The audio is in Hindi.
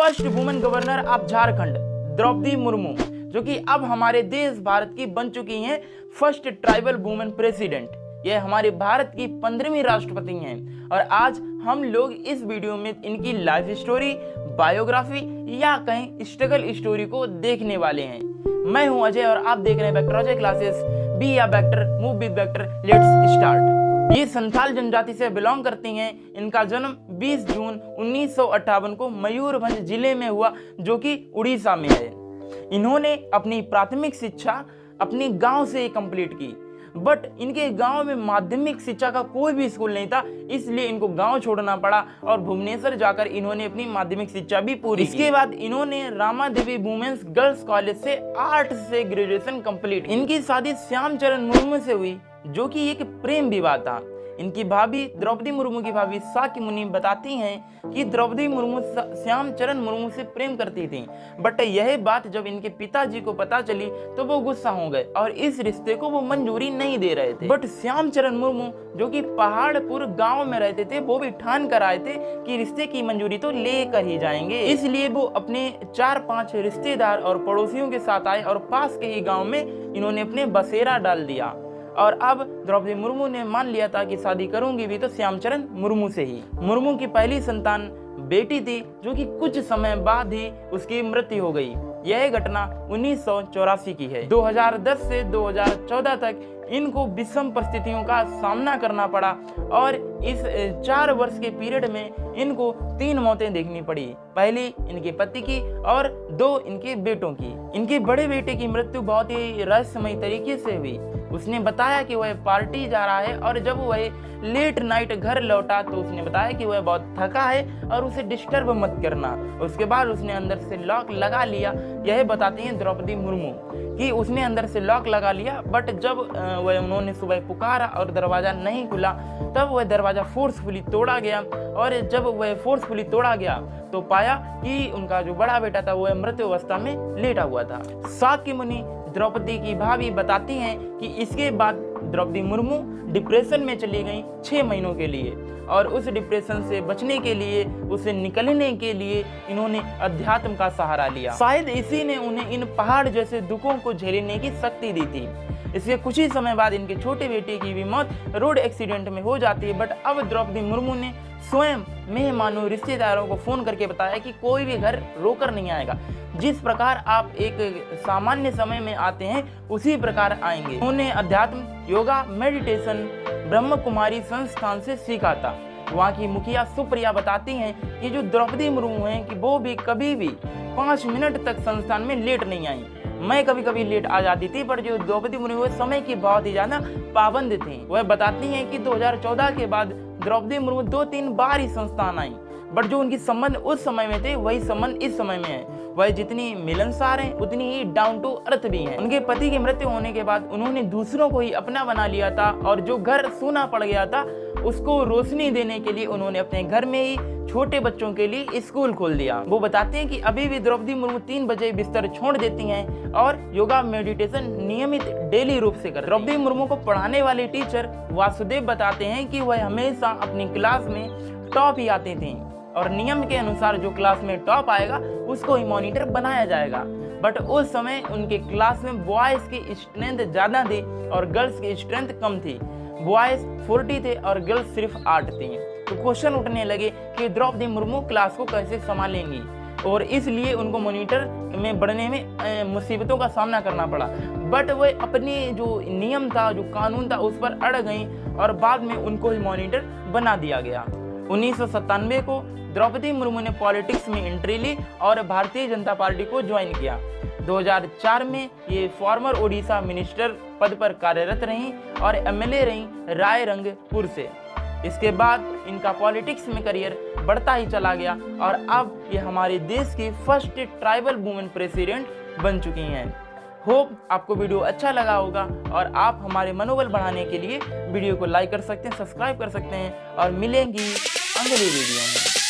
First women governor of Jharkhand Draupadi Murmu, जो कि अब हमारे देश भारत की बन चुकी हैं फर्स्ट ट्राइबल वुमेन प्रेसिडेंट। यह हमारे भारत की 15वीं राष्ट्रपति हैं और आज हम लोग इस वीडियो में इनकी लाइफ स्टोरी, बायोग्राफी या कहीं स्ट्रगल स्टोरी को देखने वाले हैं। मैं हूं अजय और आप देख रहे हैं वेक्टर अजय क्लासेस, बी या vector, move with vector, let's start. ये संथाल जनजाति से बिलोंग करती हैं। इनका जन्म 20 जून 1958 को मयूरभंज जिले में हुआ, जो कि उड़ीसा में है। इन्होंने अपनी प्राथमिक शिक्षा अपनी गांव से कंप्लीट की, बट इनके गांव में माध्यमिक शिक्षा का कोई भी स्कूल नहीं था, इसलिए इनको गांव छोड़ना पड़ा और भुवनेश्वर जाकर इन्होंने अपनी माध्यमिक शिक्षा भी पूरी। इसके बाद इन्होंने रामा देवी वुमेन्स गर्ल्स कॉलेज से आर्ट से ग्रेजुएशन कंप्लीट। इनकी शादी श्यामचरण मुर्मू से हुई, जो कि एक प्रेम विवाह था। इनकी भाभी द्रौपदी मुर्मू की भाभी साकी मुनि बताती हैं कि द्रौपदी मुर्मू श्यामचरण मुर्मू से प्रेम करती थी, बट यह बात जब इनके पिताजी को पता चली तो वो गुस्सा हो गए और इस रिश्ते को वो मंजूरी नहीं दे रहे थे। बट श्यामचरण मुर्मू, जो कि पहाड़पुर गांव में रहते थे, वो भी ठान कर आए थे कि रिश्ते की मंजूरी तो लेकर ही जाएंगे। इसलिए वो अपने 4-5 रिश्तेदार और पड़ोसियों के साथ आए और पास के ही गाँव में इन्होंने अपने बसेरा डाल दिया। और अब द्रौपदी मुर्मू ने मान लिया था कि शादी करूंगी भी तो श्यामचरण मुर्मू से ही। मुर्मू की पहली संतान बेटी थी, जो कि कुछ समय बाद ही उसकी मृत्यु हो गई। यह घटना 1984 की है। 2010 से 2014 तक इनको विषम परिस्थितियों का सामना करना पड़ा और इस 4 वर्ष के पीरियड में इनको 3 मौतें देखनी पड़ी। पहली इनके पति की और 2 इनके बेटों की। इनके बड़े बेटे की मृत्यु बहुत ही रहस्यमय तरीके से हुई। उसने बताया कि वह पार्टी जा रहा है और जब वह लेट नाइट घर लौटा तो उसने बताया कि वह बहुत थका है और उसे डिस्टर्ब मत करना। उसके बाद उसने अंदर से लॉक लगा लिया। यह बताती हैं द्रौपदी मुर्मू कि उसने अंदर से लॉक लगा लिया, बट जब उन्होंने सुबह पुकारा और दरवाजा नहीं खुला तब वह दरवाजा फोर्सफुली तोड़ा गया। और जब वह फोर्सफुली तोड़ा गया तो पाया कि उनका जो बड़ा बेटा था वह मृत्यु अवस्था में लेटा हुआ था। साकी मुनि द्रौपदी की भाभी बताती हैं कि इसके बाद द्रौपदी मुर्मू डिप्रेशन में चली गई 6 महीनों के लिए और उस डिप्रेशन से बचने के लिए, उसे निकलने के लिए इन्होंने अध्यात्म का सहारा लिया। शायद इसी ने उन्हें इन पहाड़ जैसे दुखों को झेलने की शक्ति दी थी। इसके कुछ ही समय बाद इनके छोटे बेटे की भी मौत रोड एक्सीडेंट में हो जाती है। बट अब द्रौपदी मुर्मू ने स्वयं मेहमानों, रिश्तेदारों को फोन करके बताया कि कोई भी घर रोकर नहीं आएगा। जिस प्रकार आप एक सामान्य समय में आते हैं उसी प्रकार आएंगे। उन्होंने अध्यात्म, योगा, मेडिटेशन ब्रह्म कुमारी संस्थान से सीखा था। वहाँ की मुखिया सुप्रिया बताती हैं कि जो द्रौपदी मुर्मू हैं कि वो भी कभी भी 5 मिनट तक संस्थान में लेट नहीं आई। मैं कभी कभी लेट आ जाती थी, पर जो द्रौपदी मुर्मू समय की बहुत ही ज्यादा पाबंद थी। वह बताती हैं कि 2014 के बाद द्रौपदी मुर्मू 2-3 बार ही संस्थान आई, बट जो उनकी संबंध उस समय में थे वही संबंध इस समय में है। वह जितनी मिलनसार हैं उतनी ही डाउन टू अर्थ भी हैं। उनके पति की मृत्यु होने के बाद उन्होंने दूसरों को ही अपना बना लिया था और जो घर सूना पड़ गया था उसको रोशनी देने के लिए उन्होंने अपने घर में ही छोटे बच्चों के लिए स्कूल खोल दिया। वो बताते हैं कि अभी भी द्रौपदी मुर्मू 3 बजे बिस्तर छोड़ देती हैं और योगा, मेडिटेशन नियमित डेली रूप से कर। द्रौपदी मुर्मू को पढ़ाने वाले टीचर वासुदेव बताते हैं कि वह हमेशा अपनी क्लास में टॉप ही आते थे और नियम के अनुसार जो क्लास में टॉप आएगा उसको ही मॉनिटर बनाया जाएगा। बट उस समय उनके क्लास में बॉयज की स्ट्रेंथ ज्यादा थी और गर्ल्स की स्ट्रेंथ कम थी। बॉयज 40 थे और गर्ल्स सिर्फ 8 थी। तो क्वेश्चन उठने लगे कि द्रौपदी मुर्मू क्लास को कैसे संभालेंगी और इसलिए उनको मॉनिटर में बढ़ने में मुसीबतों का सामना करना पड़ा। बट वह अपनी जो नियम था, जो कानून था, उस पर अड़ गई और बाद में उनको ही मॉनिटर बना दिया गया। 1997 को द्रौपदी मुर्मू ने पॉलिटिक्स में एंट्री ली और भारतीय जनता पार्टी को ज्वाइन किया। 2004 में ये फॉर्मर ओडिशा मिनिस्टर पद पर कार्यरत रहीं और एमएलए रहीं रायरंगपुर से। इसके बाद इनका पॉलिटिक्स में करियर बढ़ता ही चला गया और अब ये हमारे देश की फर्स्ट ट्राइबल वुमेन प्रेसिडेंट बन चुकी हैं। होप आपको वीडियो अच्छा लगा होगा और आप हमारे मनोबल बढ़ाने के लिए वीडियो को लाइक कर सकते हैं, सब्सक्राइब कर सकते हैं और मिलेंगी अगली वीडियो में।